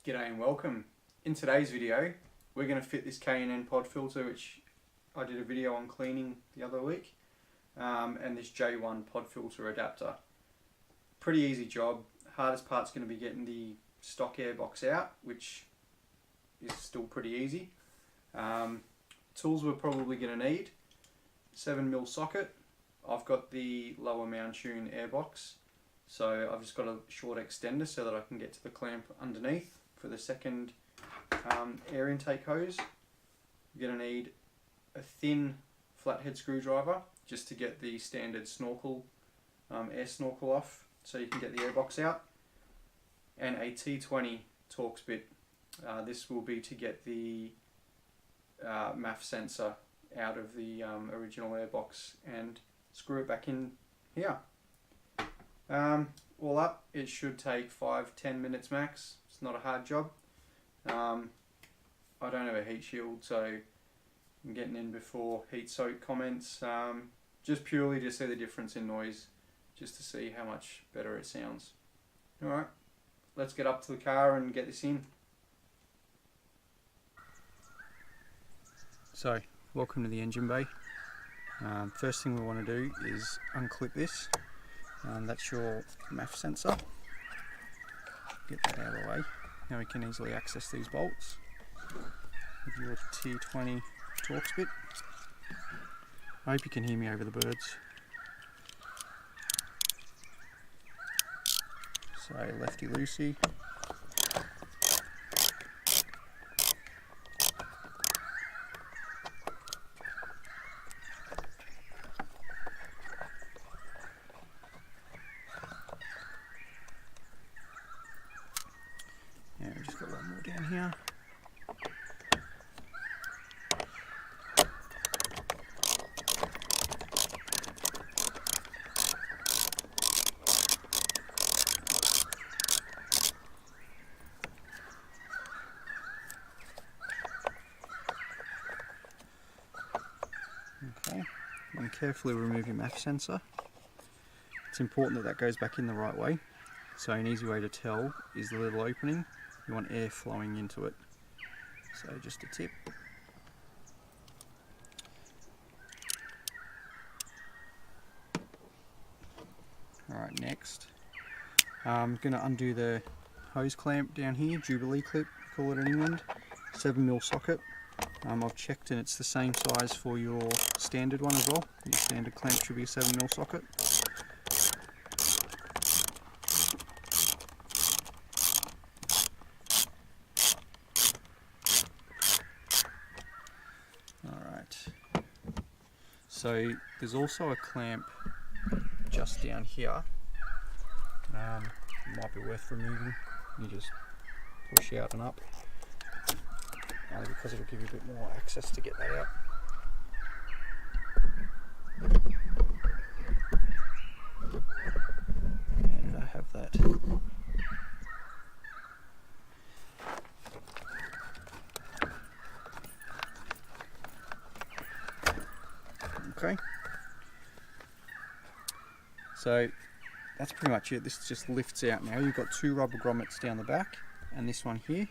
G'day and welcome. In today's video we're going to fit this K&N Pod Filter, which I did a video on cleaning the other week, and this J1 Pod Filter adapter. Pretty easy job. Hardest part's going to be getting the stock air box out, which is still pretty easy. Tools we're probably going to need: 7mm socket. I've got the lower mount tune air box, so I've just got a short extender so that I can get to the clamp underneath for the second air intake hose. You're going to need a thin flathead screwdriver just to get the standard snorkel, air snorkel off so you can get the air box out, and a T20 Torx bit. This will be to get the MAF sensor out of the original air box and screw it back in here. All up, it should take 5-10 minutes max. It's not a hard job. I don't have a heat shield, so I'm getting in before heat soak comments, just purely to see the difference in noise, just to see how much better it sounds. Alright, let's get up to the car and get this in. So, welcome to the engine bay. First thing we want to do is unclip this. That's your MAF sensor. Get that out of the way. Now we can easily access these bolts with your T20 Torx bit. I hope you can hear me over the birds. So lefty loosey. Yeah, we've just got one more down here. Okay, and carefully remove your MAF sensor. It's important that that goes back in the right way. So an easy way to tell is the little opening. You want air flowing into it. So just a tip. Alright, next I'm going to undo the hose clamp down here, Jubilee clip, we call it in England. 7mm socket. I've checked and it's the same size for your standard one as well. Your standard clamp should be a 7mm socket. So there's also a clamp just down here. Might be worth removing. You just push out and up, because it'll give you a bit more access to get that out. And I have that. Okay, so that's pretty much it. This just lifts out now. You've got two rubber grommets down the back and this one here.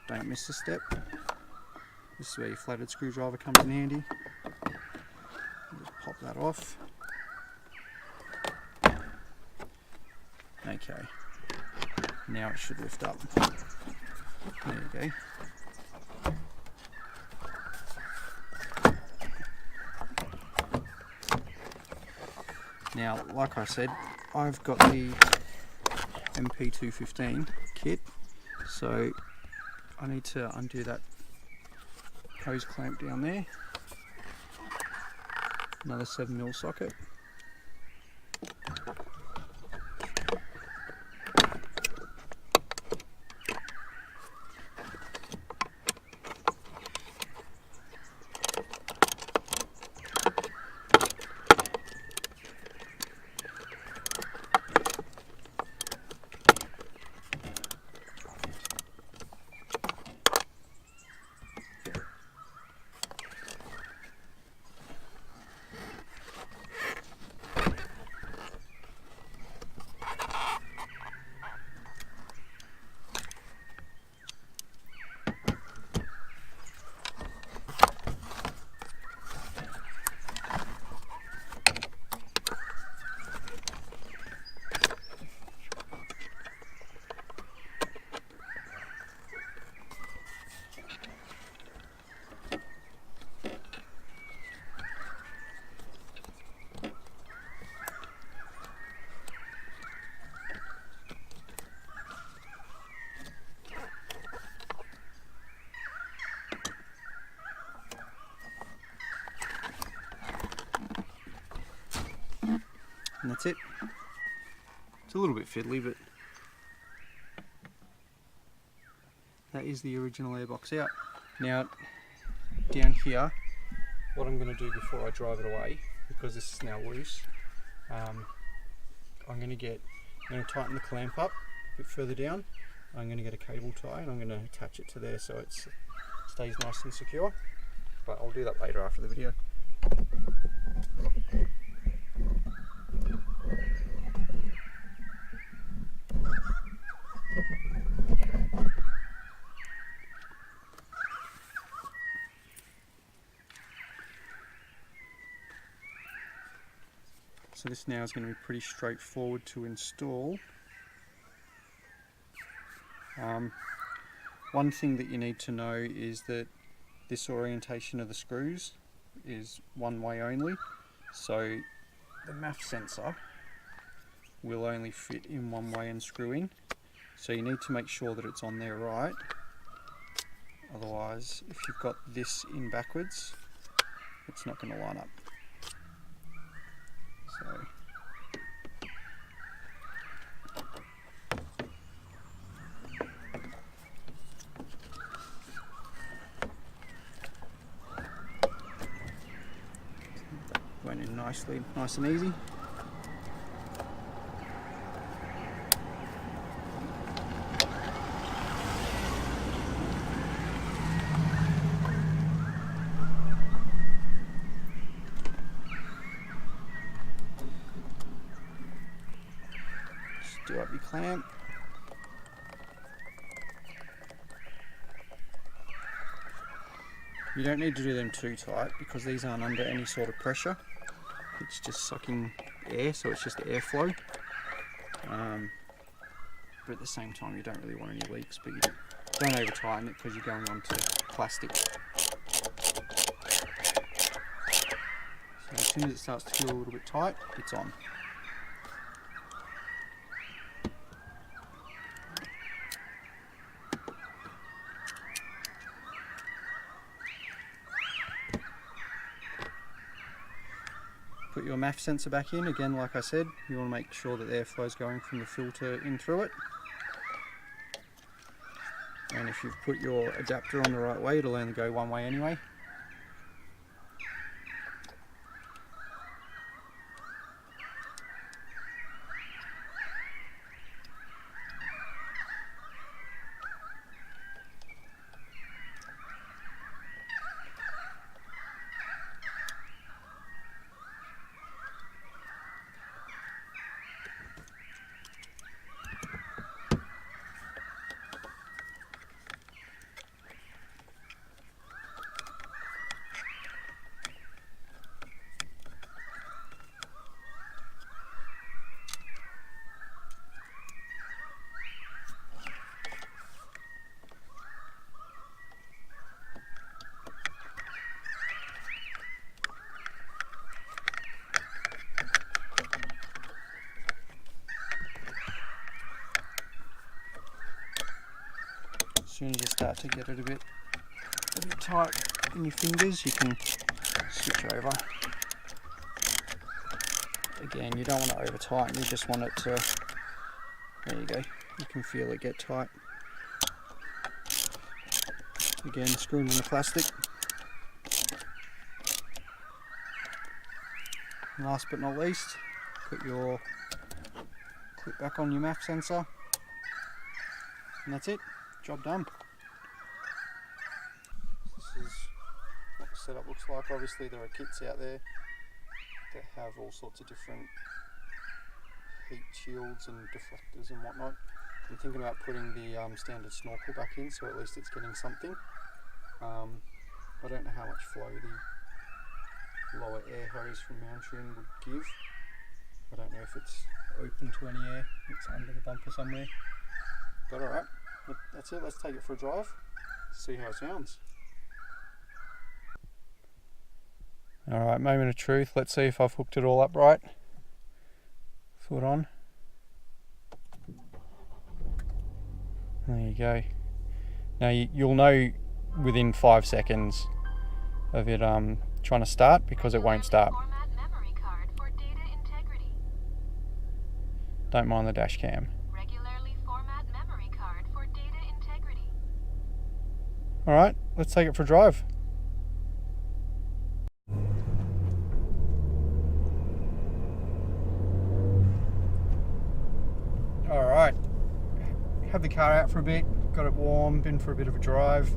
Don't miss a step. This is where your flathead screwdriver comes in handy. Just pop that off. Okay, now it should lift up. There you go. Now, like I said, I've got the MP215 kit, so I need to undo that hose clamp down there. Another 7mm socket. And that's it. It's a little bit fiddly, but that is the original airbox out. Now, down here, what I'm going to do before I drive it away, because this is now loose, I'm going to tighten the clamp up a bit further down. I'm going to get a cable tie and I'm going to attach it to there so it stays nice and secure. But I'll do that later after the video. So this now is going to be pretty straightforward to install. One thing that you need to know is that this orientation of the screws is one way only, so the MAF sensor will only fit in one way and screw in, so you need to make sure that it's on there right. Otherwise, if you've got this in backwards, it's not going to line up. So went in nicely, nice and easy. Do up your clamp. You don't need to do them too tight because these aren't under any sort of pressure. It's just sucking air, so it's just airflow. But at the same time, you don't really want any leaks, but you don't over tighten it because you're going onto plastic. So as soon as it starts to feel a little bit tight, it's on. Put your MAF sensor back in. Again, like I said, you want to make sure that the airflow is going from the filter in through it. And if you've put your adapter on the right way, it'll only go one way anyway. As soon as you start to get it a bit tight in your fingers, you can switch over. Again, you don't want to over tighten, you just want it to, there you go, you can feel it get tight. Again, screwing in the plastic. And last but not least, put your clip back on your MAF sensor, and that's it. Job done. This is what the setup looks like. Obviously there are kits out there that have all sorts of different heat shields and deflectors and whatnot. I'm thinking about putting the standard snorkel back in, so at least it's getting something. I don't know how much flow the lower air hose from Mountrin would give. I don't know if it's open to any air, it's under the bumper somewhere. But alright. That's it, let's take it for a drive, see how it sounds. Alright, moment of truth, let's see if I've hooked it all up right. Foot on. There you go. Now you'll know within 5 seconds of it trying to start because it won't start. Don't mind the dash cam. Regularly format memory card for data integrity. Alright, let's take it for a drive. Alright, had the car out for a bit, got it warm, been for a bit of a drive.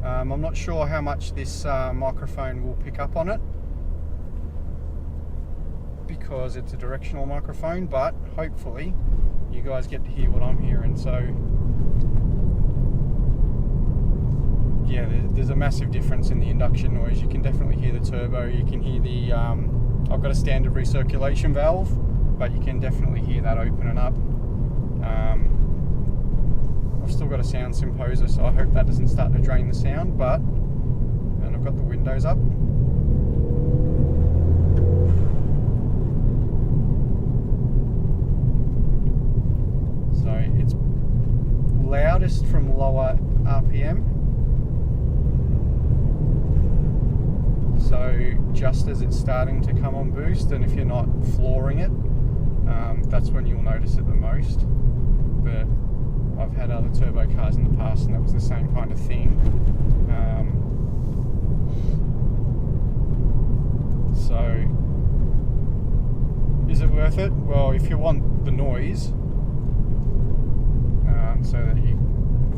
I'm not sure how much this microphone will pick up on it because it's a directional microphone, but hopefully you guys get to hear what I'm hearing. So yeah, there's a massive difference in the induction noise. You can definitely hear the turbo, you can hear the I've got a standard recirculation valve, but you can definitely hear that opening up. I've still got a sound symposer, so I hope that doesn't start to drain the sound, and I've got the windows up. So it's loudest from lower RPM. So just as it's starting to come on boost, and if you're not flooring it, that's when you'll notice it the most. But I've had other turbo cars in the past and that was the same kind of thing. So is it worth it? Well, if you want the noise, so that you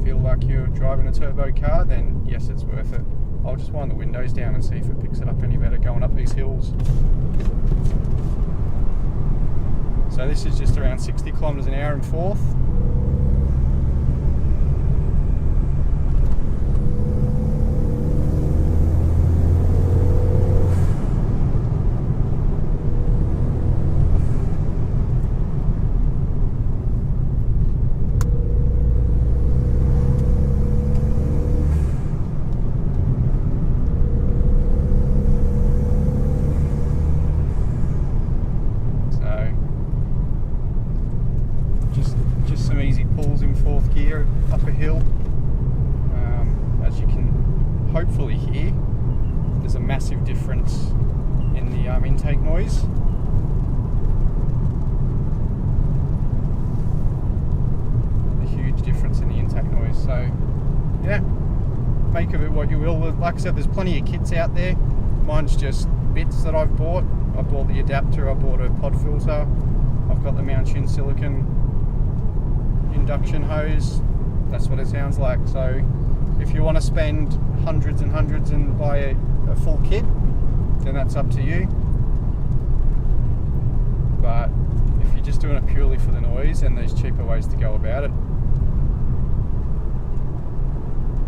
feel like you're driving a turbo car, then yes, it's worth it. I'll just wind the windows down and see if it picks it up any better going up these hills. So this is just around 60 kilometers an hour in fourth. Fourth gear up a hill. As you can hopefully hear, there's a massive difference in the intake noise. A huge difference in the intake noise. So yeah, make of it what you will. Like I said, there's plenty of kits out there. Mine's just bits that I've bought. I bought the adapter, I bought a pod filter, I've got the Mountune silicon induction hose. That's what it sounds like. So if you want to spend hundreds and hundreds and buy a full kit, then that's up to you. But if you're just doing it purely for the noise, then there's cheaper ways to go about it.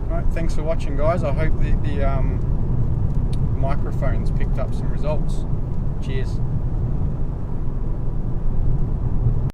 Alright, thanks for watching, guys. I hope the microphones picked up some results. Cheers.